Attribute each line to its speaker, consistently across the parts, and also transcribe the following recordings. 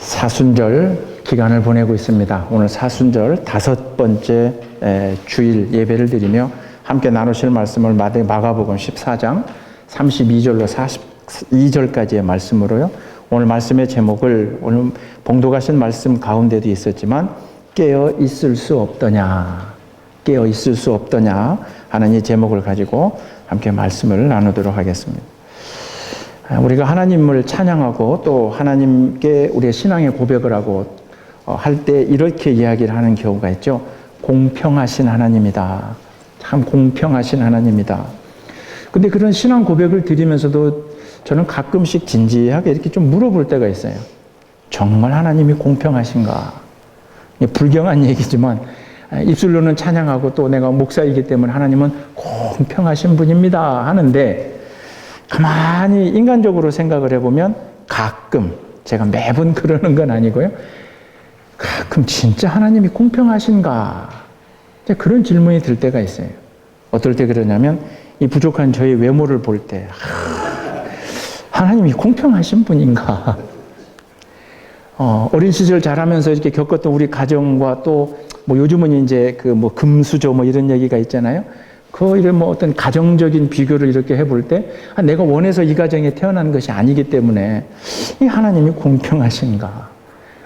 Speaker 1: 사순절 기간을 보내고 있습니다. 오늘 사순절 5번째 주일 예배를 드리며 함께 나누실 말씀을 마가복음 14장 32절로 42절까지의 말씀으로요. 오늘 말씀의 제목을 오늘 봉독하신 말씀 가운데도 있었지만 깨어 있을 수 없더냐, 깨어 있을 수 없더냐 하는 이 제목을 가지고 함께 말씀을 나누도록 하겠습니다. 우리가 하나님을 찬양하고 또 하나님께 우리의 신앙의 고백을 하고 할 때 이렇게 이야기를 하는 경우가 있죠. 공평하신 하나님이다. 참 공평하신 하나님이다. 근데 그런 신앙 고백을 드리면서도 저는 가끔씩 진지하게 이렇게 좀 물어볼 때가 있어요. 정말 하나님이 공평하신가? 불경한 얘기지만 입술로는 찬양하고 또 내가 목사이기 때문에 하나님은 공평하신 분입니다 하는데 가만히 인간적으로 생각을 해보면 가끔, 제가 매번 그러는 건 아니고요. 가끔 진짜 하나님이 공평하신가? 그런 질문이 들 때가 있어요. 어떨 때 그러냐면 이 부족한 저의 외모를 볼 때 하나님이 공평하신 분인가? 어린 시절 자라면서 이렇게 겪었던 우리 가정과 또 뭐 요즘은 이제 그 뭐 금수저 뭐 이런 얘기가 있잖아요. 이런 뭐 어떤 가정적인 비교를 이렇게 해볼 때 내가 원해서 이 가정에 태어난 것이 아니기 때문에 이 하나님이 공평하신가?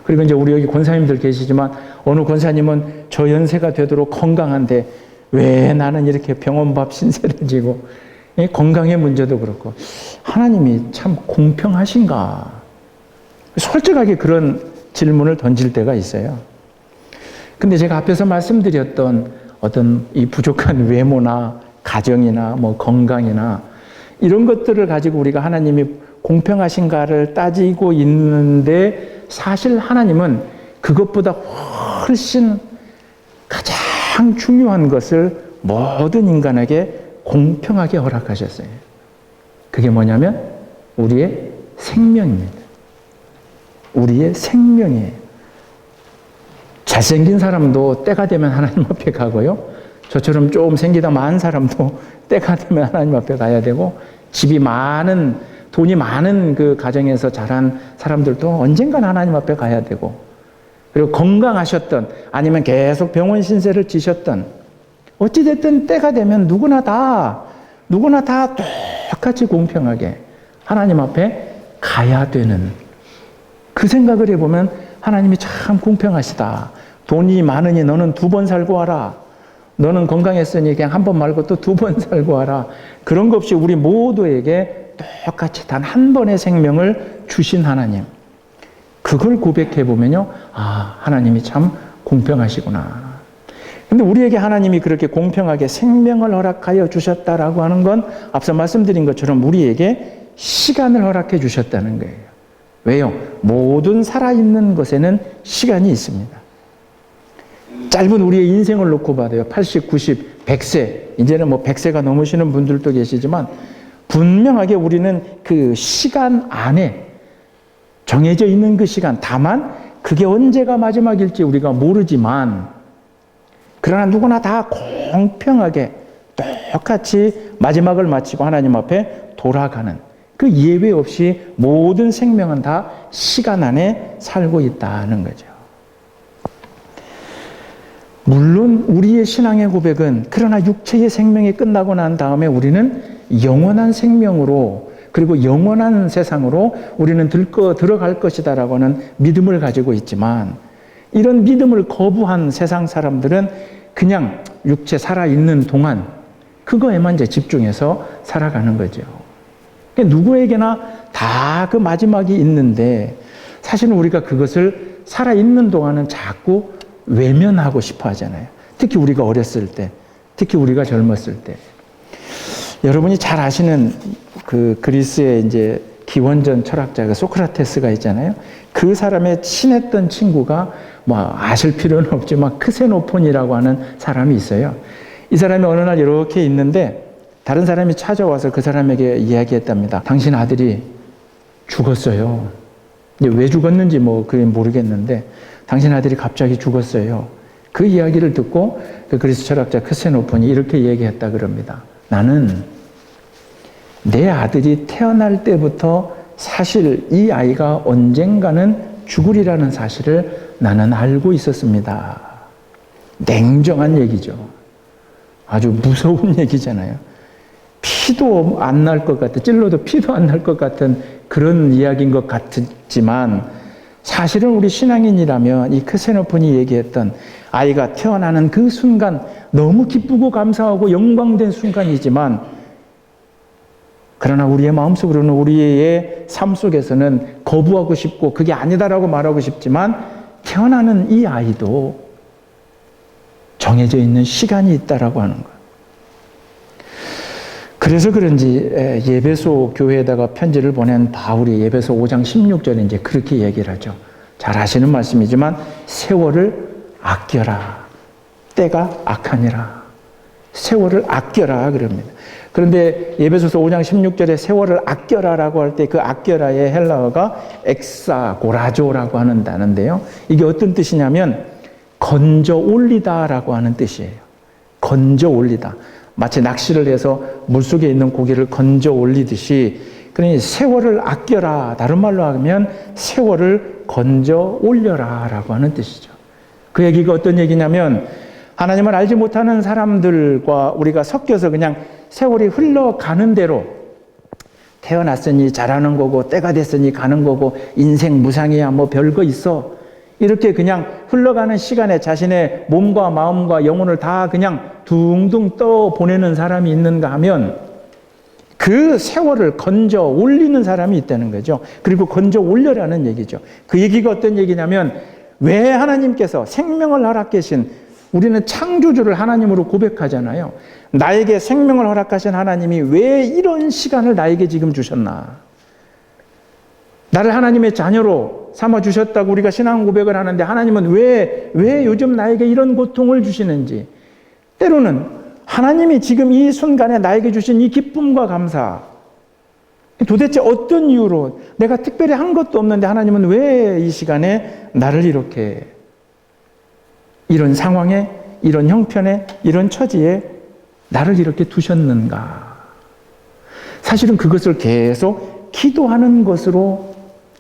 Speaker 1: 그리고 이제 우리 여기 권사님들 계시지만 어느 권사님은 저 연세가 되도록 건강한데 왜 나는 이렇게 병원밥 신세를 지고 건강의 문제도 그렇고 하나님이 참 공평하신가? 솔직하게 그런 질문을 던질 때가 있어요. 근데 제가 앞에서 말씀드렸던 어떤 이 부족한 외모나 가정이나 뭐 건강이나 이런 것들을 가지고 우리가 하나님이 공평하신가를 따지고 있는데 사실 하나님은 그것보다 훨씬 가장 중요한 것을 모든 인간에게 공평하게 허락하셨어요. 그게 뭐냐면 우리의 생명입니다. 우리의 생명이에요. 잘생긴 사람도 때가 되면 하나님 앞에 가고요. 저처럼 좀 생기다 많은 사람도 때가 되면 하나님 앞에 가야 되고 집이 많은, 돈이 많은 그 가정에서 자란 사람들도 언젠간 하나님 앞에 가야 되고 그리고 건강하셨던 아니면 계속 병원 신세를 지셨던 어찌됐든 때가 되면 누구나 다 똑같이 공평하게 하나님 앞에 가야 되는 그 생각을 해보면 하나님이 참 공평하시다. 돈이 많으니 너는 2번 살고 와라. 너는 건강했으니 그냥 1번 말고 또 2번 살고 와라. 그런 것 없이 우리 모두에게 똑같이 단 한 번의 생명을 주신 하나님. 그걸 고백해보면요. 아, 하나님이 참 공평하시구나. 근데 우리에게 하나님이 그렇게 공평하게 생명을 허락하여 주셨다라고 하는 건 앞서 말씀드린 것처럼 우리에게 시간을 허락해 주셨다는 거예요. 왜요? 모든 살아있는 것에는 시간이 있습니다. 짧은 우리의 인생을 놓고 봐도요. 80, 90, 100세, 이제는 뭐 100세가 넘으시는 분들도 계시지만 분명하게 우리는 그 시간 안에 정해져 있는 그 시간, 다만 그게 언제가 마지막일지 우리가 모르지만 그러나 누구나 다 공평하게 똑같이 마지막을 마치고 하나님 앞에 돌아가는 그 예외 없이 모든 생명은 다 시간 안에 살고 있다는 거죠. 물론 우리의 신앙의 고백은 그러나 육체의 생명이 끝나고 난 다음에 우리는 영원한 생명으로 그리고 영원한 세상으로 우리는 들어갈 것이다라고 하는 믿음을 가지고 있지만 이런 믿음을 거부한 세상 사람들은 그냥 육체 살아있는 동안 그거에만 이제 집중해서 살아가는 거죠. 누구에게나 다 그 마지막이 있는데 사실은 우리가 그것을 살아있는 동안은 자꾸 외면하고 싶어 하잖아요. 특히 우리가 어렸을 때, 특히 우리가 젊었을 때. 여러분이 잘 아시는 그 그리스의 이제 기원전 철학자 소크라테스가 있잖아요. 그 사람의 친했던 친구가 뭐 아실 필요는 없지만 크세노폰이라고 하는 사람이 있어요. 이 사람이 어느 날 이렇게 있는데 다른 사람이 찾아와서 그 사람에게 이야기했답니다. 당신 아들이 죽었어요. 왜 죽었는지 뭐 그게 모르겠는데 당신 아들이 갑자기 죽었어요. 그 이야기를 듣고 그 그리스 철학자 크세노폰이 이렇게 얘기했다 그럽니다. 나는 내 아들이 태어날 때부터 사실 이 아이가 언젠가는 죽으리라는 사실을 나는 알고 있었습니다. 냉정한 얘기죠. 아주 무서운 얘기잖아요. 피도 안 날 것 같은, 찔러도 피도 안 날 것 같은 그런 이야기인 것 같지만 사실은 우리 신앙인이라면 이 크세노폰이 얘기했던 아이가 태어나는 그 순간 너무 기쁘고 감사하고 영광된 순간이지만 그러나 우리의 마음속으로는 우리의 삶 속에서는 거부하고 싶고 그게 아니다라고 말하고 싶지만 태어나는 이 아이도 정해져 있는 시간이 있다라고 하는 거예요. 그래서 그런지 예배소 교회에다가 편지를 보낸 바울이 예배소 5장 16절에 이제 그렇게 얘기를 하죠. 잘 아시는 말씀이지만 세월을 아껴라. 때가 악하니라. 세월을 아껴라 그럽니다. 그런데 예배소서 5장 16절에 세월을 아껴라라고 할 때 그 아껴라의 헬라어가 엑사고라조라고 하는 단어인데요. 이게 어떤 뜻이냐면 건져 올리다라고 하는 뜻이에요. 건져 올리다. 마치 낚시를 해서 물속에 있는 고기를 건져 올리듯이 그러니 세월을 아껴라. 다른 말로 하면 세월을 건져 올려라 라고 하는 뜻이죠. 그 얘기가 어떤 얘기냐면 하나님을 알지 못하는 사람들과 우리가 섞여서 그냥 세월이 흘러가는 대로 태어났으니 자라는 거고 때가 됐으니 가는 거고 인생 무상이야 뭐 별거 있어 이렇게 그냥 흘러가는 시간에 자신의 몸과 마음과 영혼을 다 그냥 둥둥 떠 보내는 사람이 있는가 하면 그 세월을 건져 올리는 사람이 있다는 거죠. 그리고 건져 올려라는 얘기죠. 그 얘기가 어떤 얘기냐면 왜 하나님께서 생명을 허락하신 우리는 창조주를 하나님으로 고백하잖아요. 나에게 생명을 허락하신 하나님이 왜 이런 시간을 나에게 지금 주셨나? 나를 하나님의 자녀로 삼아주셨다고 우리가 신앙 고백을 하는데 하나님은 왜 요즘 나에게 이런 고통을 주시는지 때로는 하나님이 지금 이 순간에 나에게 주신 이 기쁨과 감사 도대체 어떤 이유로 내가 특별히 한 것도 없는데 하나님은 왜 이 시간에 나를 이렇게 이런 상황에 이런 형편에 이런 처지에 나를 이렇게 두셨는가? 사실은 그것을 계속 기도하는 것으로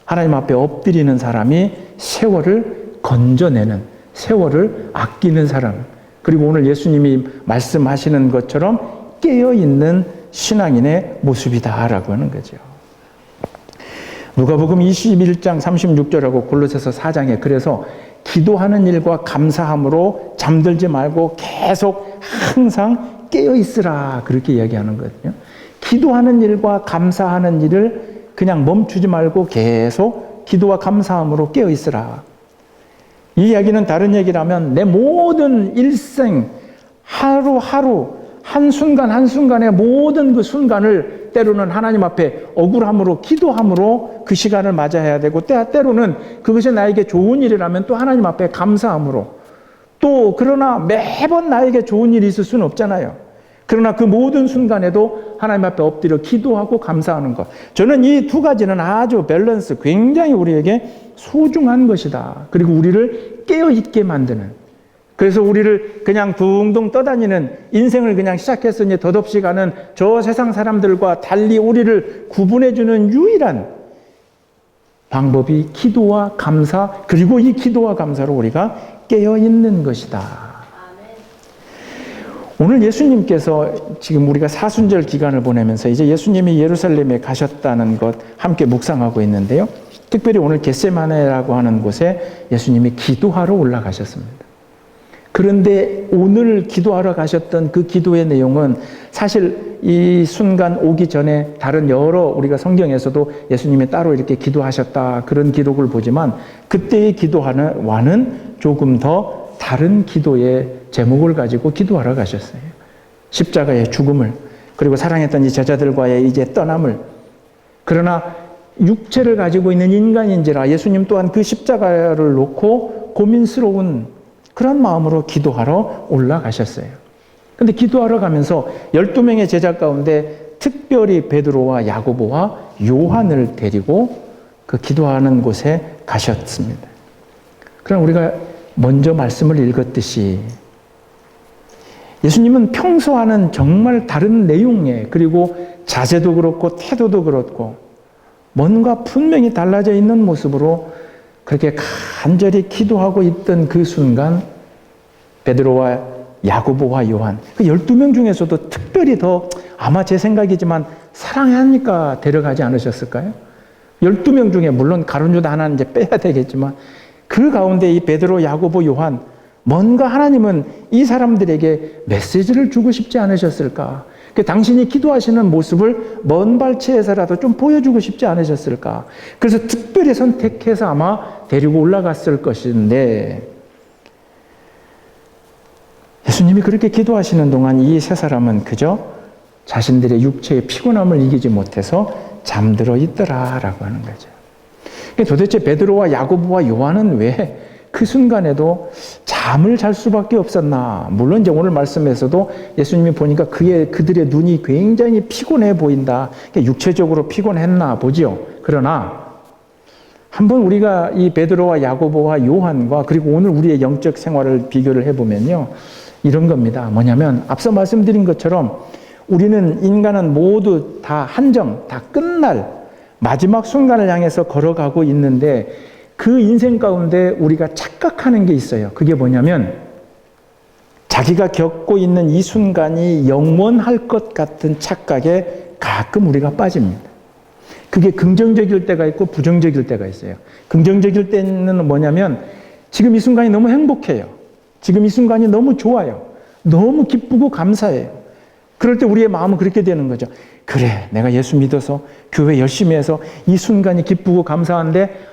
Speaker 1: 하나님 앞에 엎드리는 사람이 세월을 건져내는 세월을 아끼는 사람 그리고 오늘 예수님이 말씀하시는 것처럼 깨어있는 신앙인의 모습이다라고 하는 거죠. 누가복음 21장 36절하고 골로새서 4장에 그래서 기도하는 일과 감사함으로 잠들지 말고 계속 항상 깨어있으라 그렇게 이야기하는 거거든요. 기도하는 일과 감사하는 일을 그냥 멈추지 말고 계속 기도와 감사함으로 깨어있으라. 이 이야기는 다른 얘기라면 내 모든 일생 하루하루 한순간 한순간의 모든 그 순간을 때로는 하나님 앞에 억울함으로 기도함으로 그 시간을 맞아야 되고 때로는 그것이 나에게 좋은 일이라면 또 하나님 앞에 감사함으로 또 그러나 매번 나에게 좋은 일이 있을 수는 없잖아요. 그러나 그 모든 순간에도 하나님 앞에 엎드려 기도하고 감사하는 것. 저는 이 두 가지는 아주 밸런스 굉장히 우리에게 소중한 것이다. 그리고 우리를 깨어있게 만드는 그래서 우리를 그냥 둥둥 떠다니는 인생을 그냥 시작했으니 덧없이 가는 저 세상 사람들과 달리 우리를 구분해주는 유일한 방법이 기도와 감사 그리고 이 기도와 감사로 우리가 깨어있는 것이다. 오늘 예수님께서 지금 우리가 사순절 기간을 보내면서 이제 예수님이 예루살렘에 가셨다는 것 함께 묵상하고 있는데요. 특별히 오늘 겟세마네라고 하는 곳에 예수님이 기도하러 올라가셨습니다. 그런데 오늘 기도하러 가셨던 그 기도의 내용은 사실 이 순간 오기 전에 다른 여러 우리가 성경에서도 예수님이 따로 이렇게 기도하셨다 그런 기록을 보지만 그때의 기도와는 조금 더 다른 기도의 제목을 가지고 기도하러 가셨어요. 십자가의 죽음을 그리고 사랑했던 이 제자들과의 이제 떠남을 그러나 육체를 가지고 있는 인간인지라 예수님 또한 그 십자가를 놓고 고민스러운 그런 마음으로 기도하러 올라가셨어요. 근데 기도하러 가면서 12명의 제자 가운데 특별히 베드로와 야고보와 요한을 데리고 그 기도하는 곳에 가셨습니다. 그럼 우리가 먼저 말씀을 읽었듯이 예수님은 평소와는 정말 다른 내용에 그리고 자세도 그렇고 태도도 그렇고 뭔가 분명히 달라져 있는 모습으로 그렇게 간절히 기도하고 있던 그 순간 베드로와 야고보와 요한, 그 12명 중에서도 특별히 더 아마 제 생각이지만 사랑하니까 데려가지 않으셨을까요? 12명 중에 물론 가룟 유다 하나는 이제 빼야 되겠지만 그 가운데 이 베드로, 야고보, 요한, 뭔가 하나님은 이 사람들에게 메시지를 주고 싶지 않으셨을까? 당신이 기도하시는 모습을 먼 발치에서라도 좀 보여주고 싶지 않으셨을까? 그래서 특별히 선택해서 아마 데리고 올라갔을 것인데 예수님이 그렇게 기도하시는 동안 이 세 사람은 그저 자신들의 육체의 피곤함을 이기지 못해서 잠들어 있더라라고 하는 거죠. 도대체 베드로와 야고보와 요한은 왜 그 순간에도 잠을 잘 수밖에 없었나? 물론 이제 오늘 말씀에서도 예수님이 보니까 그들의 눈이 굉장히 피곤해 보인다. 육체적으로 피곤했나 보지요. 그러나 한번 우리가 이 베드로와 야고보와 요한과 그리고 오늘 우리의 영적 생활을 비교를 해보면요. 이런 겁니다. 뭐냐면 앞서 말씀드린 것처럼 우리는 인간은 모두 다 한정, 다 끝날 마지막 순간을 향해서 걸어가고 있는데 그 인생 가운데 우리가 착각하는 게 있어요. 그게 뭐냐면 자기가 겪고 있는 이 순간이 영원할 것 같은 착각에 가끔 우리가 빠집니다. 그게 긍정적일 때가 있고 부정적일 때가 있어요. 긍정적일 때는 뭐냐면 지금 이 순간이 너무 행복해요. 지금 이 순간이 너무 좋아요. 너무 기쁘고 감사해요. 그럴 때 우리의 마음은 그렇게 되는 거죠. 그래, 내가 예수 믿어서 교회 열심히 해서 이 순간이 기쁘고 감사한데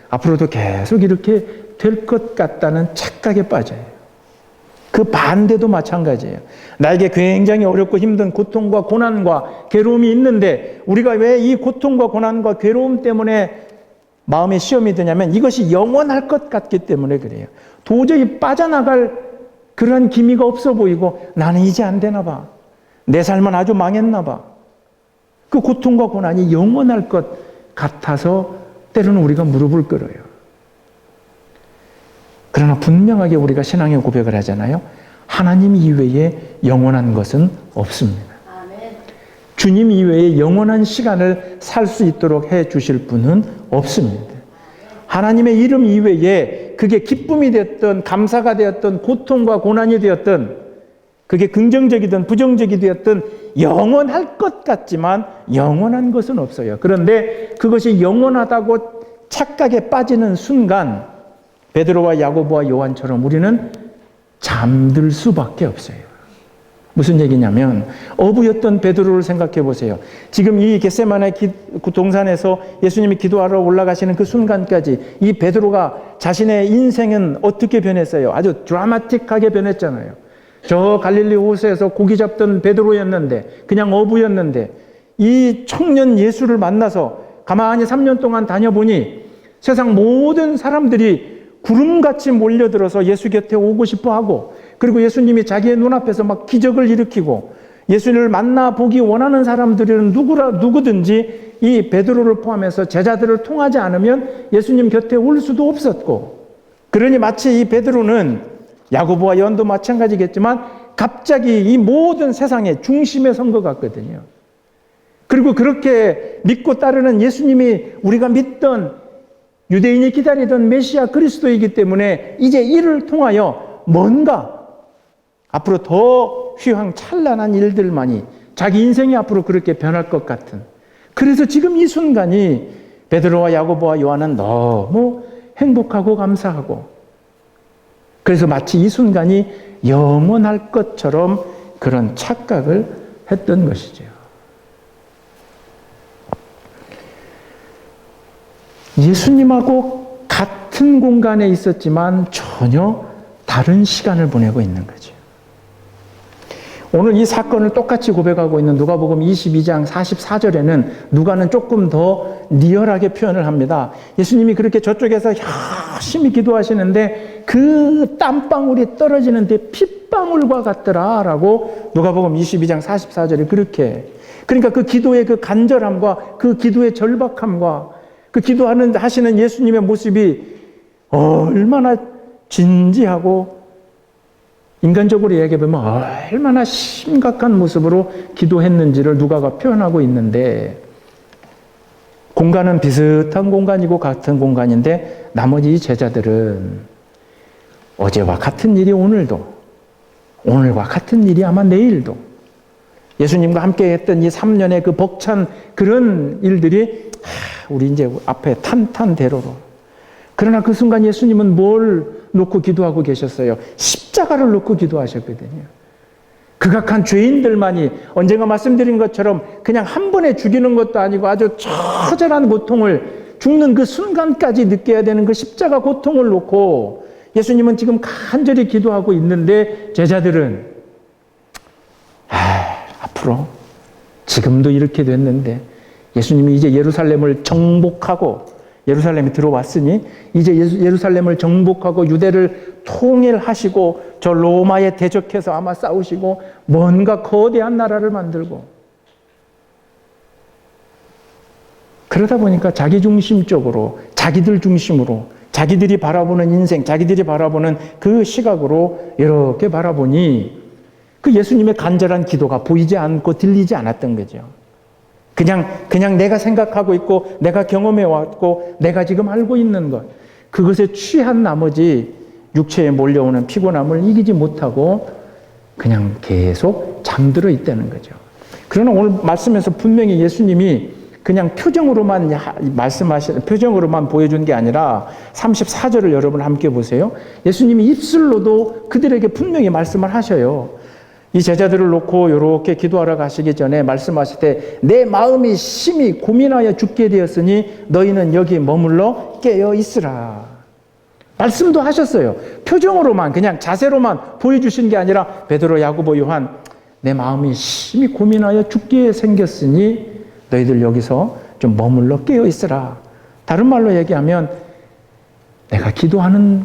Speaker 1: 앞으로도 계속 이렇게 될 것 같다는 착각에 빠져요. 그 반대도 마찬가지예요. 나에게 굉장히 어렵고 힘든 고통과 고난과 괴로움이 있는데 우리가 왜 이 고통과 고난과 괴로움 때문에 마음에 시험이 드냐면 이것이 영원할 것 같기 때문에 그래요. 도저히 빠져나갈 그런 기미가 없어 보이고 나는 이제 안 되나 봐. 내 삶은 아주 망했나 봐. 그 고통과 고난이 영원할 것 같아서 때로는 우리가 무릎을 꿇어요. 그러나 분명하게 우리가 신앙의 고백을 하잖아요. 하나님 이외에 영원한 것은 없습니다. 주님 이외에 영원한 시간을 살 수 있도록 해 주실 분은 없습니다. 하나님의 이름 이외에 그게 기쁨이 되었던 감사가 되었던 고통과 고난이 되었던 그게 긍정적이든 부정적이 되었던 영원할 것 같지만 영원한 것은 없어요. 그런데 그것이 영원하다고 착각에 빠지는 순간 베드로와 야고보와 요한처럼 우리는 잠들 수밖에 없어요. 무슨 얘기냐면 어부였던 베드로를 생각해 보세요. 지금 이 겟세마네 동산에서 예수님이 기도하러 올라가시는 그 순간까지 이 베드로가 자신의 인생은 어떻게 변했어요? 아주 드라마틱하게 변했잖아요. 저 갈릴리 호수에서 고기 잡던 베드로였는데 그냥 어부였는데 이 청년 예수를 만나서 가만히 3년 동안 다녀보니 세상 모든 사람들이 구름같이 몰려들어서 예수 곁에 오고 싶어 하고 그리고 예수님이 자기의 눈앞에서 막 기적을 일으키고 예수님을 만나보기 원하는 사람들은 누구든지 이 베드로를 포함해서 제자들을 통하지 않으면 예수님 곁에 올 수도 없었고 그러니 마치 이 베드로는 야고보와 요한도 마찬가지겠지만 갑자기 이 모든 세상의 중심에 선 것 같거든요. 그리고 그렇게 믿고 따르는 예수님이 우리가 믿던 유대인이 기다리던 메시아 그리스도이기 때문에 이제 이를 통하여 뭔가 앞으로 더 휘황찬란한 일들만이 자기 인생이 앞으로 그렇게 변할 것 같은 그래서 지금 이 순간이 베드로와 야고보와 요한은 너무 행복하고 감사하고 그래서 마치 이 순간이 영원할 것처럼 그런 착각을 했던 것이죠. 예수님하고 같은 공간에 있었지만 전혀 다른 시간을 보내고 있는 거죠. 오늘 이 사건을 똑같이 고백하고 있는 누가복음 22장 44절에는 누가는 조금 더 리얼하게 표현을 합니다. 예수님이 그렇게 저쪽에서 열심히 기도하시는데 그 땀방울이 떨어지는데 핏방울과 같더라라고 누가복음 22장 44절에 그렇게 그러니까 그 기도의 그 간절함과 그 기도의 절박함과 그 하시는 예수님의 모습이 얼마나 진지하고 인간적으로 얘기해보면 얼마나 심각한 모습으로 기도했는지를 누가가 표현하고 있는데 공간은 비슷한 공간이고 같은 공간인데 나머지 이 제자들은 어제와 같은 일이 오늘도, 오늘과 같은 일이 아마 내일도, 예수님과 함께 했던 이 3년의 그 벅찬 그런 일들이 우리 이제 앞에 탄탄대로로. 그러나 그 순간 예수님은 뭘 놓고 기도하고 계셨어요? 십자가를 놓고 기도하셨거든요. 극악한 죄인들만이 언젠가 말씀드린 것처럼 그냥 한 번에 죽이는 것도 아니고 아주 처절한 고통을 죽는 그 순간까지 느껴야 되는 그 십자가 고통을 놓고 예수님은 지금 간절히 기도하고 있는데 제자들은 앞으로 지금도 이렇게 됐는데 예수님이 이제 예루살렘을 정복하고 예루살렘에 들어왔으니 이제 예루살렘을 정복하고 유대를 통일하시고 저 로마에 대적해서 아마 싸우시고 뭔가 거대한 나라를 만들고 그러다 보니까 자기중심적으로 자기들 중심으로 자기들이 바라보는 인생, 자기들이 바라보는 그 시각으로 이렇게 바라보니 그 예수님의 간절한 기도가 보이지 않고 들리지 않았던 거죠. 그냥 내가 생각하고 있고 내가 경험해 왔고 내가 지금 알고 있는 것 그것에 취한 나머지 육체에 몰려오는 피곤함을 이기지 못하고 그냥 계속 잠들어 있다는 거죠. 그러나 오늘 말씀에서 분명히 예수님이 그냥 표정으로만 표정으로만 보여준 게 아니라 34절을 여러분 함께 보세요. 예수님이 입술로도 그들에게 분명히 말씀을 하셔요. 이 제자들을 놓고 이렇게 기도하러 가시기 전에 말씀하실 때 내 마음이 심히 고민하여 죽게 되었으니 너희는 여기 머물러 깨어 있으라. 말씀도 하셨어요. 표정으로만 그냥 자세로만 보여주신 게 아니라 베드로, 야고보, 요한 내 마음이 심히 고민하여 죽게 생겼으니 너희들 여기서 좀 머물러 깨어 있으라. 다른 말로 얘기하면 내가 기도하는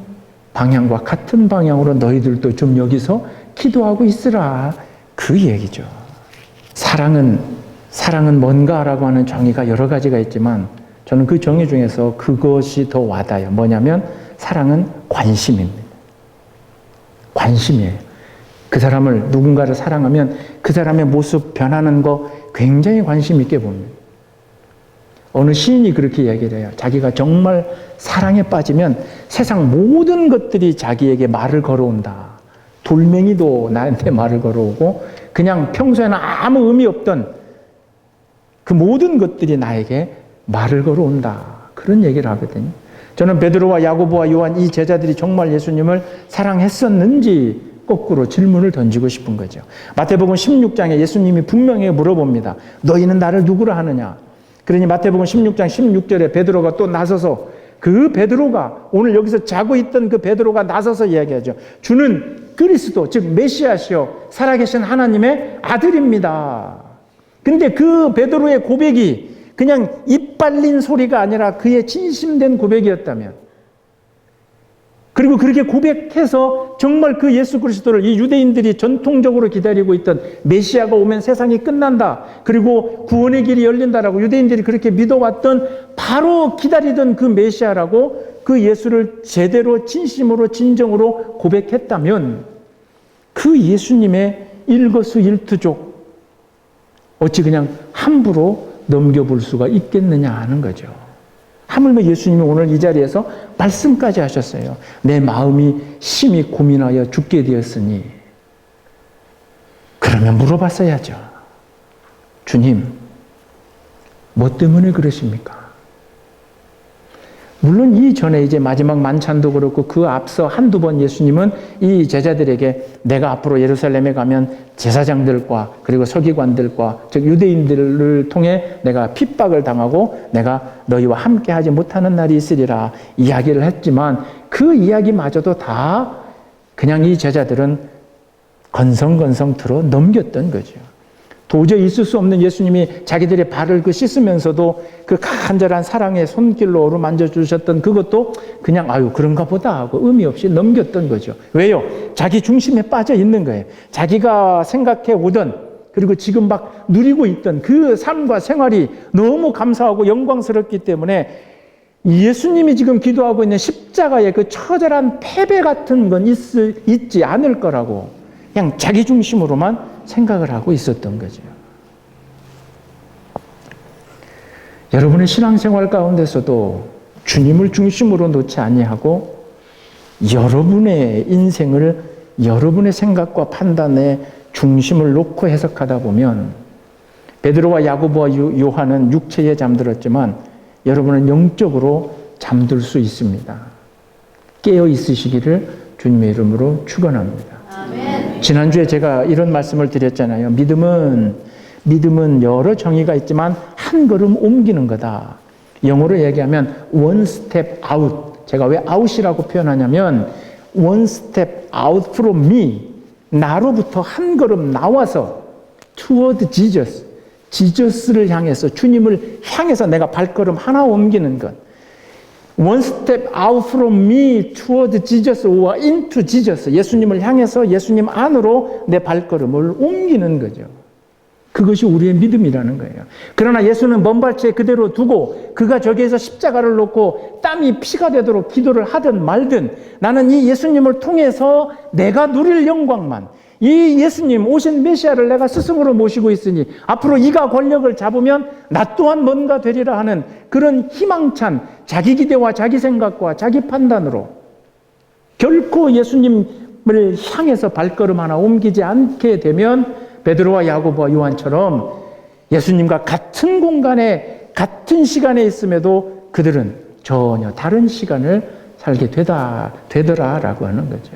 Speaker 1: 방향과 같은 방향으로 너희들도 좀 여기서 기도하고 있으라. 그 얘기죠. 사랑은 뭔가라고 하는 정의가 여러 가지가 있지만 저는 그 정의 중에서 그것이 더 와닿아요. 뭐냐면 사랑은 관심입니다. 관심이에요. 그 사람을 누군가를 사랑하면 그 사람의 모습 변하는 거 굉장히 관심 있게 봅니다. 어느 시인이 그렇게 얘기를 해요. 자기가 정말 사랑에 빠지면 세상 모든 것들이 자기에게 말을 걸어온다. 돌멩이도 나한테 말을 걸어오고 그냥 평소에는 아무 의미 없던 그 모든 것들이 나에게 말을 걸어온다. 그런 얘기를 하거든요. 저는 베드로와 야고보와 요한 이 제자들이 정말 예수님을 사랑했었는지 거꾸로 질문을 던지고 싶은 거죠. 마태복음 16장에 예수님이 분명히 물어봅니다. 너희는 나를 누구라 하느냐? 그러니 마태복음 16장 16절에 베드로가 또 나서서 그 베드로가 오늘 여기서 자고 있던 그 베드로가 나서서 이야기하죠. 주는 그리스도 즉 메시아시요 살아계신 하나님의 아들입니다. 근데 그 베드로의 고백이 그냥 입 발린 소리가 아니라 그의 진심된 고백이었다면 그리고 그렇게 고백해서 정말 그 예수 그리스도를 이 유대인들이 전통적으로 기다리고 있던 메시아가 오면 세상이 끝난다. 그리고 구원의 길이 열린다라고 유대인들이 그렇게 믿어왔던 바로 기다리던 그 메시아라고 그 예수를 제대로 진심으로 진정으로 고백했다면 그 예수님의 일거수일투족 어찌 그냥 함부로 넘겨볼 수가 있겠느냐 하는 거죠. 하물며 예수님이 오늘 이 자리에서 말씀까지 하셨어요. 내 마음이 심히 고민하여 죽게 되었으니 그러면 물어봤어야죠. 주님, 뭐 때문에 그러십니까? 물론 이전에 이제 마지막 만찬도 그렇고 그 앞서 한두 번 예수님은 이 제자들에게 내가 앞으로 예루살렘에 가면 제사장들과 그리고 서기관들과 즉 유대인들을 통해 내가 핍박을 당하고 내가 너희와 함께 하지 못하는 날이 있으리라 이야기를 했지만 그 이야기마저도 다 그냥 이 제자들은 건성건성 들어 넘겼던 거죠. 도저히 있을 수 없는 예수님이 자기들의 발을 씻으면서도 그 간절한 사랑의 손길로 어루만져 주셨던 그것도 그냥 아유 그런가 보다 하고 의미 없이 넘겼던 거죠. 왜요? 자기 중심에 빠져 있는 거예요. 자기가 생각해 오던 그리고 지금 막 누리고 있던 그 삶과 생활이 너무 감사하고 영광스럽기 때문에 예수님이 지금 기도하고 있는 십자가의 그 처절한 패배 같은 건 있지 않을 거라고 그냥 자기 중심으로만 생각을 하고 있었던 거죠. 여러분의 신앙생활 가운데서도 주님을 중심으로 놓지 아니하고 여러분의 인생을 여러분의 생각과 판단에 중심을 놓고 해석하다 보면 베드로와 야고보와 요한은 육체에 잠들었지만 여러분은 영적으로 잠들 수 있습니다. 깨어 있으시기를 주님의 이름으로 축원합니다. 아멘. 지난주에 제가 이런 말씀을 드렸잖아요. 믿음은 여러 정의가 있지만 한 걸음 옮기는 거다. 영어로 얘기하면 one step out. 제가 왜 out이라고 표현하냐면 one step out from me. 나로부터 한 걸음 나와서 toward Jesus. 지저스를 향해서, 주님을 향해서 내가 발걸음 하나 옮기는 것. One step out from me toward Jesus or into Jesus. 예수님을 향해서 예수님 안으로 내 발걸음을 옮기는 거죠. 그것이 우리의 믿음이라는 거예요. 그러나 예수는 먼 발치에 그대로 두고 그가 저기에서 십자가를 놓고 땀이 피가 되도록 기도를 하든 말든 나는 이 예수님을 통해서 내가 누릴 영광만, 이 예수님 오신 메시아를 내가 스승으로 모시고 있으니 앞으로 이가 권력을 잡으면 나 또한 뭔가 되리라 하는 그런 희망찬 자기 기대와 자기 생각과 자기 판단으로 결코 예수님을 향해서 발걸음 하나 옮기지 않게 되면 베드로와 야고보와 요한처럼 예수님과 같은 공간에 같은 시간에 있음에도 그들은 전혀 다른 시간을 살게 되더라라고 하는 거죠.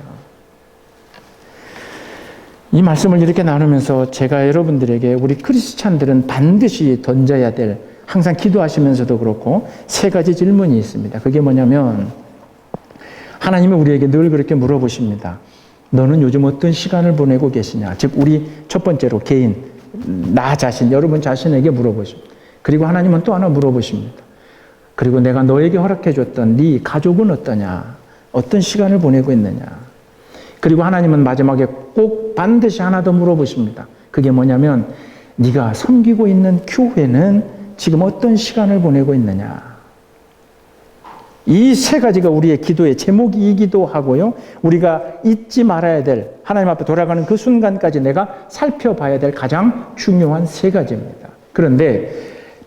Speaker 1: 이 말씀을 이렇게 나누면서 제가 여러분들에게 우리 크리스찬들은 반드시 던져야 될, 항상 기도하시면서도 그렇고 세 가지 질문이 있습니다. 그게 뭐냐면 하나님은 우리에게 늘 그렇게 물어보십니다. 너는 요즘 어떤 시간을 보내고 계시냐? 즉 우리 첫 번째로 개인, 나 자신, 여러분 자신에게 물어보십니다. 그리고 하나님은 또 하나 물어보십니다. 그리고 내가 너에게 허락해 줬던 네 가족은 어떠냐? 어떤 시간을 보내고 있느냐? 그리고 하나님은 마지막에 꼭 반드시 하나 더 물어보십니다. 그게 뭐냐면 네가 섬기고 있는 교회는 지금 어떤 시간을 보내고 있느냐? 이 세 가지가 우리의 기도의 제목이기도 하고요. 우리가 잊지 말아야 될, 하나님 앞에 돌아가는 그 순간까지 내가 살펴봐야 될 가장 중요한 세 가지입니다. 그런데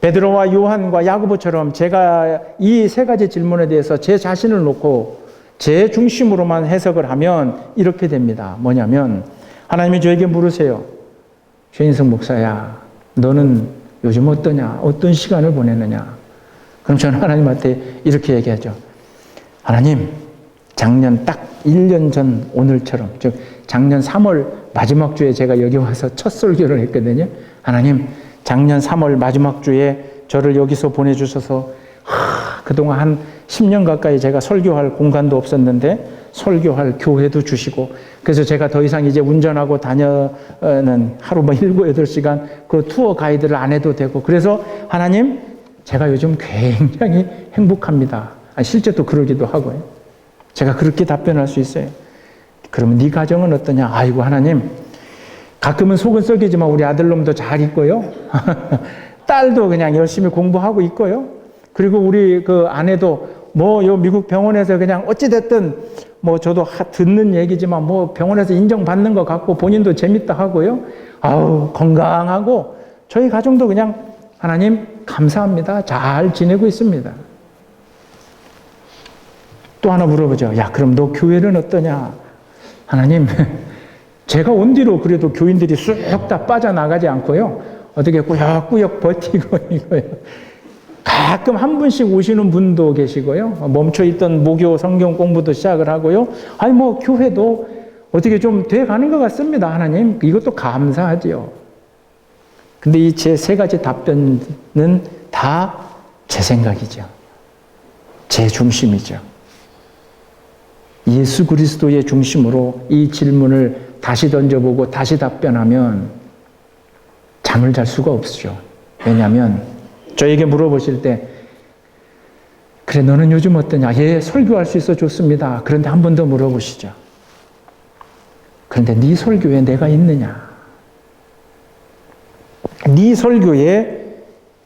Speaker 1: 베드로와 요한과 야고보처럼 제가 이 세 가지 질문에 대해서 제 자신을 놓고 제 중심으로만 해석을 하면 이렇게 됩니다. 뭐냐면 하나님이 저에게 물으세요. 최인성 목사야, 너는 요즘 어떠냐? 어떤 시간을 보내느냐? 그럼 저는 하나님한테 이렇게 얘기하죠. 하나님, 작년 딱 1년 전 오늘처럼, 즉 작년 3월 마지막 주에 제가 여기 와서 첫 설교를 했거든요. 하나님, 작년 3월 마지막 주에 저를 여기서 보내주셔서 그동안 한 10년 가까이 제가 설교할 공간도 없었는데 설교할 교회도 주시고, 그래서 제가 더 이상 이제 운전하고 다녀는 하루 7, 8시간 그 투어 가이드를 안 해도 되고, 그래서 하나님, 제가 요즘 굉장히 행복합니다. 실제 또 그러기도 하고요. 제가 그렇게 답변할 수 있어요. 그러면 네 가정은 어떠냐? 아이고 하나님, 가끔은 속은 썩이지만 우리 아들놈도 잘 있고요. 딸도 그냥 열심히 공부하고 있고요. 그리고 우리 그 아내도 요 미국 병원에서 그냥 어찌됐든 저도 듣는 얘기지만 병원에서 인정받는 것 같고 본인도 재밌다 하고요. 아우, 건강하고 저희 가정도 그냥 하나님 감사합니다. 잘 지내고 있습니다. 또 하나 물어보죠. 야, 그럼 너 교회는 어떠냐? 하나님, 제가 온 뒤로 그래도 교인들이 쑥 다 빠져나가지 않고요. 어떻게 꾸역꾸역 버티고 이거요. 가끔 한 분씩 오시는 분도 계시고요. 멈춰있던 목요 성경 공부도 시작을 하고요. 교회도 어떻게 좀 돼가는 것 같습니다. 하나님, 이것도 감사하지요. 근데 이 제 세 가지 답변은 다 제 생각이죠. 제 중심이죠. 예수 그리스도의 중심으로 이 질문을 다시 던져보고 다시 답변하면 잠을 잘 수가 없죠. 왜냐하면 저에게 물어보실 때 그래 너는 요즘 어떠냐? 예, 설교할 수 있어 좋습니다. 그런데 한 번 더 물어보시죠. 그런데 네 설교에 내가 있느냐? 네 설교에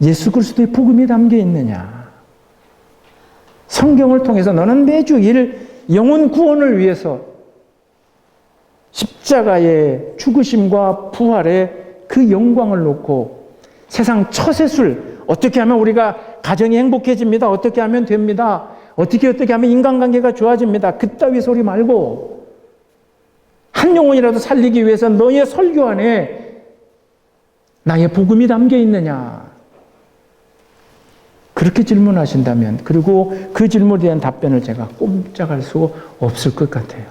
Speaker 1: 예수 그리스도의 복음이 담겨 있느냐? 성경을 통해서 너는 매주 영혼 구원을 위해서 십자가의 죽으심과 부활의 그 영광을 놓고 세상 처세술, 어떻게 하면 우리가 가정이 행복해집니다. 어떻게 하면 됩니다. 어떻게 하면 인간관계가 좋아집니다. 그따위 소리 말고 한 영혼이라도 살리기 위해서 너의 설교 안에 나의 복음이 담겨 있느냐. 그렇게 질문하신다면, 그리고 그 질문에 대한 답변을 제가 꼼짝할 수 없을 것 같아요.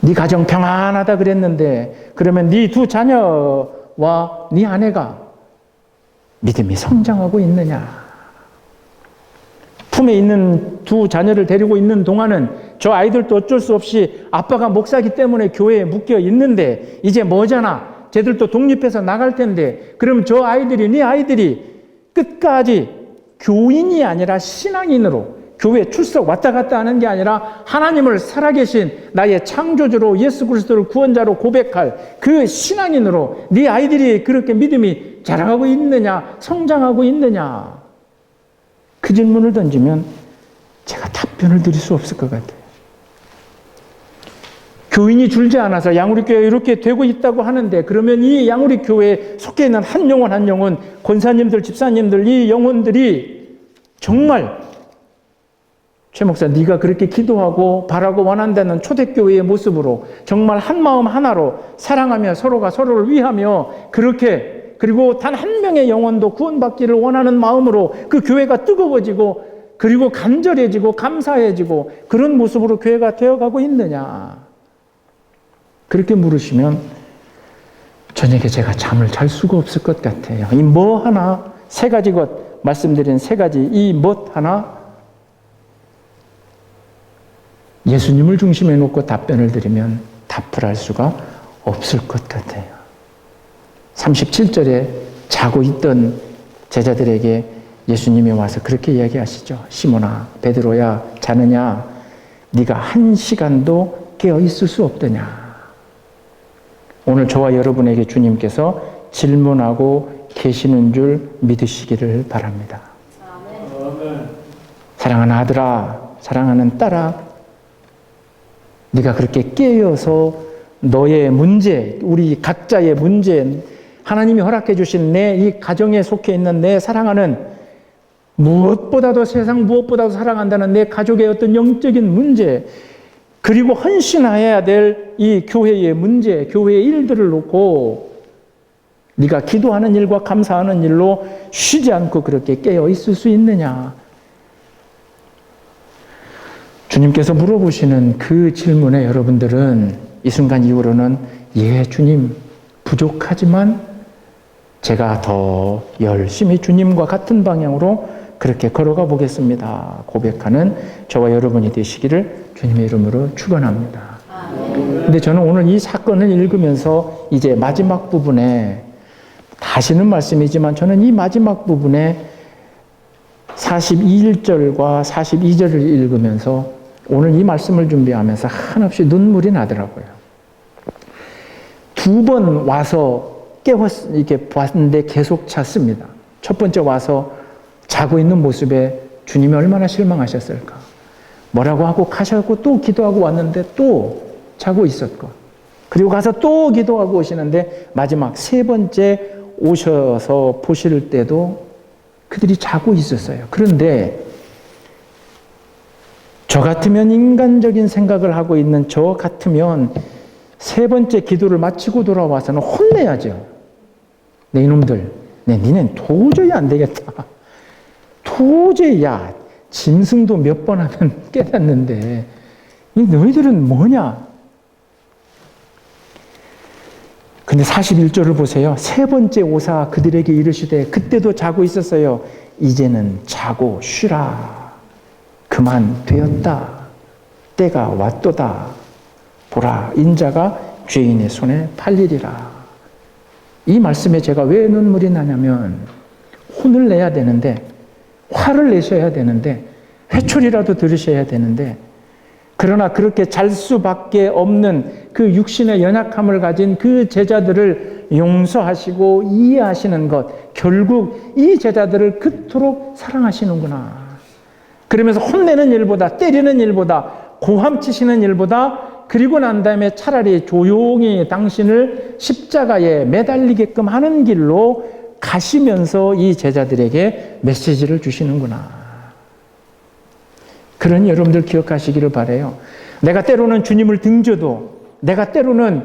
Speaker 1: 네 가정 평안하다 그랬는데 그러면 네 두 자녀와 네 아내가 믿음이 성장하고 있느냐? 품에 있는 두 자녀를 데리고 있는 동안은 저 아이들도 어쩔 수 없이 아빠가 목사기 때문에 교회에 묶여 있는데 이제 뭐잖아. 쟤들도 독립해서 나갈 텐데 그럼 저 아이들이, 네 아이들이 끝까지 교인이 아니라 신앙인으로 교회 출석 왔다 갔다 하는 게 아니라 하나님을 살아계신 나의 창조주로 예수 그리스도를 구원자로 고백할 그 신앙인으로 네 아이들이 그렇게 믿음이 자라가고 있느냐, 성장하고 있느냐, 그 질문을 던지면 제가 답변을 드릴 수 없을 것 같아요. 교인이 줄지 않아서 양우리교회 이렇게 되고 있다고 하는데 그러면 이 양우리교회에 속해 있는 한 영혼 권사님들, 집사님들, 이 영혼들이 정말 최 목사, 네가 그렇게 기도하고 바라고 원한다는 초대교회의 모습으로 정말 한 마음 하나로 사랑하며 서로가 서로를 위하며 그렇게, 그리고 단 한 명의 영혼도 구원받기를 원하는 마음으로 그 교회가 뜨거워지고 그리고 간절해지고 감사해지고 그런 모습으로 교회가 되어가고 있느냐. 그렇게 물으시면 저녁에 제가 잠을 잘 수가 없을 것 같아요. 이 뭐 하나, 세 가지 것 말씀드린 세 가지 이 뭐 하나 예수님을 중심에 놓고 답변을 드리면 답을 할 수가 없을 것 같아요. 37절에 자고 있던 제자들에게 예수님이 와서 그렇게 이야기하시죠. 시몬아, 베드로야, 자느냐? 네가 한 시간도 깨어 있을 수 없더냐? 오늘 저와 여러분에게 주님께서 질문하고 계시는 줄 믿으시기를 바랍니다. 아멘. 사랑하는 아들아, 사랑하는 딸아, 네가 그렇게 깨어서 너의 문제, 우리 각자의 문제, 하나님이 허락해 주신 내 이 가정에 속해 있는 내 사랑하는 무엇보다도 세상 무엇보다도 사랑한다는 내 가족의 어떤 영적인 문제, 그리고 헌신해야 될 이 교회의 문제, 교회의 일들을 놓고 네가 기도하는 일과 감사하는 일로 쉬지 않고 그렇게 깨어 있을 수 있느냐? 주님께서 물어보시는 그 질문에 여러분들은 이 순간 이후로는 예, 주님, 부족하지만 제가 더 열심히 주님과 같은 방향으로 그렇게 걸어가 보겠습니다. 고백하는 저와 여러분이 되시기를 주님의 이름으로 축원합니다. 근데 저는 오늘 이 사건을 읽으면서 이제 마지막 부분에, 다시는 말씀이지만 저는 이 마지막 부분에 41절과 42절을 읽으면서 오늘 이 말씀을 준비하면서 한없이 눈물이 나더라고요. 두 번 와서 이렇게 봤는데 계속 잤습니다. 첫 번째 와서 자고 있는 모습에 주님이 얼마나 실망하셨을까. 뭐라고 하고 가셔서 또 기도하고 왔는데 또 자고 있었고, 그리고 가서 또 기도하고 오시는데 마지막 세 번째 오셔서 보실 때도 그들이 자고 있었어요. 그런데 저 같으면, 인간적인 생각을 하고 있는 저 같으면 세 번째 기도를 마치고 돌아와서는 혼내야죠. 네, 이놈들, 니넨 도저히 안 되겠다. 도저히, 야, 짐승도 몇 번 하면 깨닫는데 너희들은 뭐냐? 근데 41절을 보세요. 세 번째 오사 그들에게 이르시되, 그때도 자고 있었어요. 이제는 자고 쉬라. 그만 되었다. 때가 왔도다. 보라, 인자가 죄인의 손에 팔리리라. 이 말씀에 제가 왜 눈물이 나냐면, 혼을 내야 되는데, 화를 내셔야 되는데, 회초리라도 들으셔야 되는데, 그러나 그렇게 잘 수밖에 없는 그 육신의 연약함을 가진 그 제자들을 용서하시고 이해하시는 것, 결국 이 제자들을 그토록 사랑하시는구나. 그러면서 혼내는 일보다, 때리는 일보다, 고함치시는 일보다, 그리고 난 다음에 차라리 조용히 당신을 십자가에 매달리게끔 하는 길로 가시면서 이 제자들에게 메시지를 주시는구나. 그런 여러분들 기억하시기를 바라요. 내가 때로는 주님을 등져도, 내가 때로는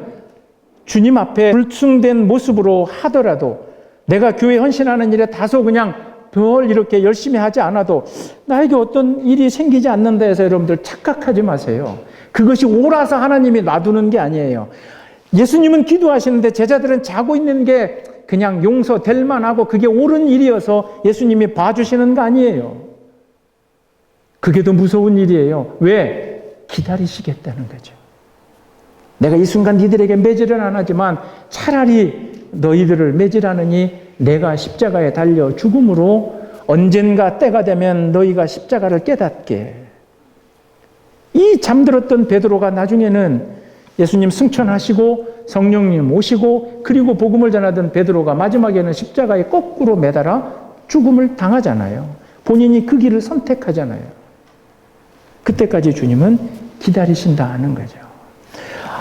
Speaker 1: 주님 앞에 불충된 모습으로 하더라도, 내가 교회 헌신하는 일에 다소 그냥 별 이렇게 열심히 하지 않아도 나에게 어떤 일이 생기지 않는다 해서 여러분들 착각하지 마세요. 그것이 옳아서 하나님이 놔두는 게 아니에요. 예수님은 기도하시는데 제자들은 자고 있는 게 그냥 용서될 만하고 그게 옳은 일이어서 예수님이 봐주시는 거 아니에요. 그게 더 무서운 일이에요. 왜? 기다리시겠다는 거죠. 내가 이 순간 니들에게 매질은 안 하지만 차라리 너희들을 매질하느니 내가 십자가에 달려 죽음으로 언젠가 때가 되면 너희가 십자가를 깨닫게. 이 잠들었던 베드로가 나중에는 예수님 승천하시고 성령님 오시고 그리고 복음을 전하던 베드로가 마지막에는 십자가에 거꾸로 매달아 죽음을 당하잖아요. 본인이 그 길을 선택하잖아요. 그때까지 주님은 기다리신다는 거죠.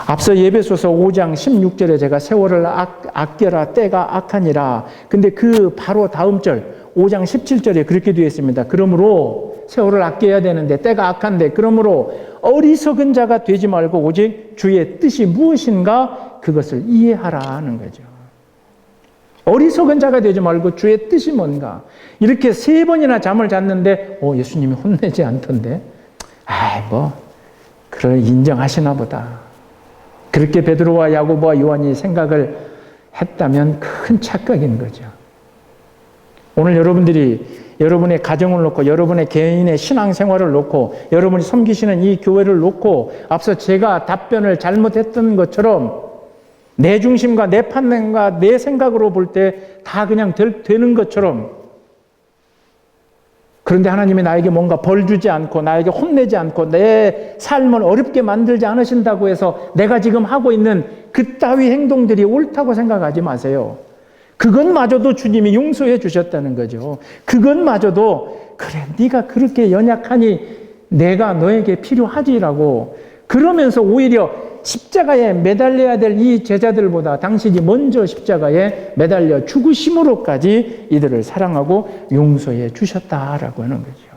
Speaker 1: 앞서 예배소서 5장 16절에 제가 세월을 아껴라 때가 악하니라. 근데 그 바로 다음 절 5장 17절에 그렇게 되어 있습니다. 그러므로 세월을 아껴야 되는데 때가 악한데 그러므로 어리석은 자가 되지 말고 오직 주의 뜻이 무엇인가 그것을 이해하라는 거죠. 어리석은 자가 되지 말고 주의 뜻이 뭔가. 이렇게 3번이나 잠을 잤는데 예수님이 혼내지 않던데 그걸 인정하시나 보다. 그렇게 베드로와 야고보와 요한이 생각을 했다면 큰 착각인 거죠. 오늘 여러분들이 여러분의 가정을 놓고 여러분의 개인의 신앙생활을 놓고 여러분이 섬기시는 이 교회를 놓고 앞서 제가 답변을 잘못했던 것처럼 내 중심과 내 판단과 내 생각으로 볼 때 다 그냥 되는 것처럼, 그런데 하나님이 나에게 뭔가 벌 주지 않고 나에게 혼내지 않고 내 삶을 어렵게 만들지 않으신다고 해서 내가 지금 하고 있는 그따위 행동들이 옳다고 생각하지 마세요. 그것마저도 주님이 용서해 주셨다는 거죠. 그것마저도 그래 네가 그렇게 연약하니 내가 너에게 필요하지라고, 그러면서 오히려 십자가에 매달려야 될 이 제자들보다 당신이 먼저 십자가에 매달려 죽으심으로까지 이들을 사랑하고 용서해 주셨다라고 하는 거죠.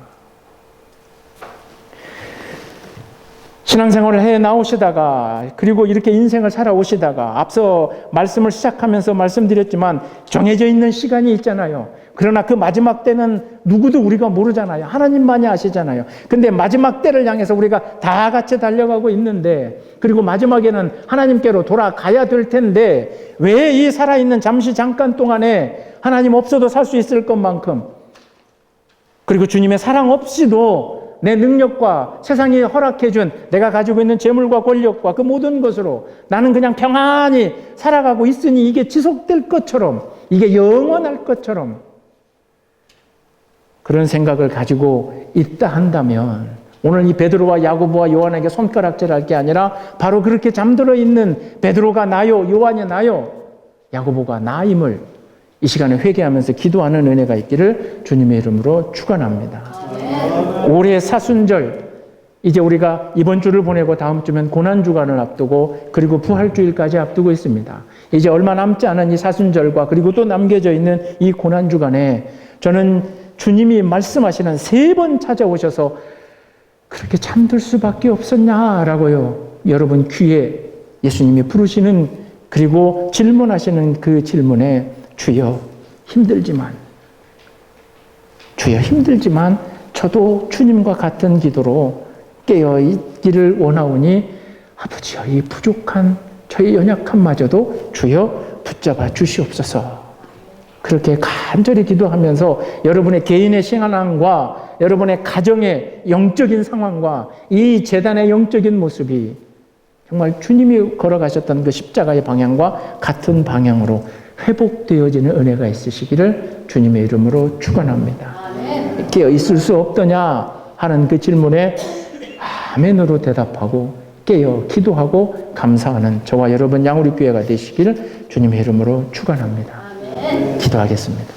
Speaker 1: 신앙생활을 해 나오시다가 그리고 이렇게 인생을 살아오시다가 앞서 말씀을 시작하면서 말씀드렸지만 정해져 있는 시간이 있잖아요. 그러나 그 마지막 때는 누구도 우리가 모르잖아요. 하나님만이 아시잖아요. 근데 마지막 때를 향해서 우리가 다 같이 달려가고 있는데, 그리고 마지막에는 하나님께로 돌아가야 될 텐데 왜 이 살아있는 잠깐 동안에 하나님 없어도 살 수 있을 것만큼, 그리고 주님의 사랑 없이도 내 능력과 세상이 허락해준 내가 가지고 있는 재물과 권력과 그 모든 것으로 나는 그냥 평안히 살아가고 있으니 이게 지속될 것처럼, 이게 영원할 것처럼 그런 생각을 가지고 있다 한다면 오늘 이 베드로와 야고보와 요한에게 손가락질할 게 아니라 바로 그렇게 잠들어 있는 베드로가 나요, 요한이 나요, 야고보가 나임을 이 시간에 회개하면서 기도하는 은혜가 있기를 주님의 이름으로 축원합니다. 올해 사순절, 이제 우리가 이번 주를 보내고 다음 주면 고난주간을 앞두고 그리고 부활주일까지 앞두고 있습니다. 이제 얼마 남지 않은 이 사순절과 그리고 또 남겨져 있는 이 고난주간에 저는 주님이 말씀하시는 3번 찾아오셔서 그렇게 잠들 수밖에 없었냐라고요, 여러분 귀에 예수님이 부르시는, 그리고 질문하시는 그 질문에 주여 힘들지만 저도 주님과 같은 기도로 깨어 있기를 원하오니 아버지여 이 부족한 저의 연약함마저도 주여 붙잡아 주시옵소서. 그렇게 간절히 기도하면서 여러분의 개인의 신앙과 여러분의 가정의 영적인 상황과 이 제단의 영적인 모습이 정말 주님이 걸어가셨던 그 십자가의 방향과 같은 방향으로 회복되어지는 은혜가 있으시기를 주님의 이름으로 축원합니다. 깨어 있을 수 없더냐 하는 그 질문에 아멘으로 대답하고 깨어 기도하고 감사하는 저와 여러분 양우리 교회가 되시기를 주님의 이름으로 축원합니다. 기도하겠습니다.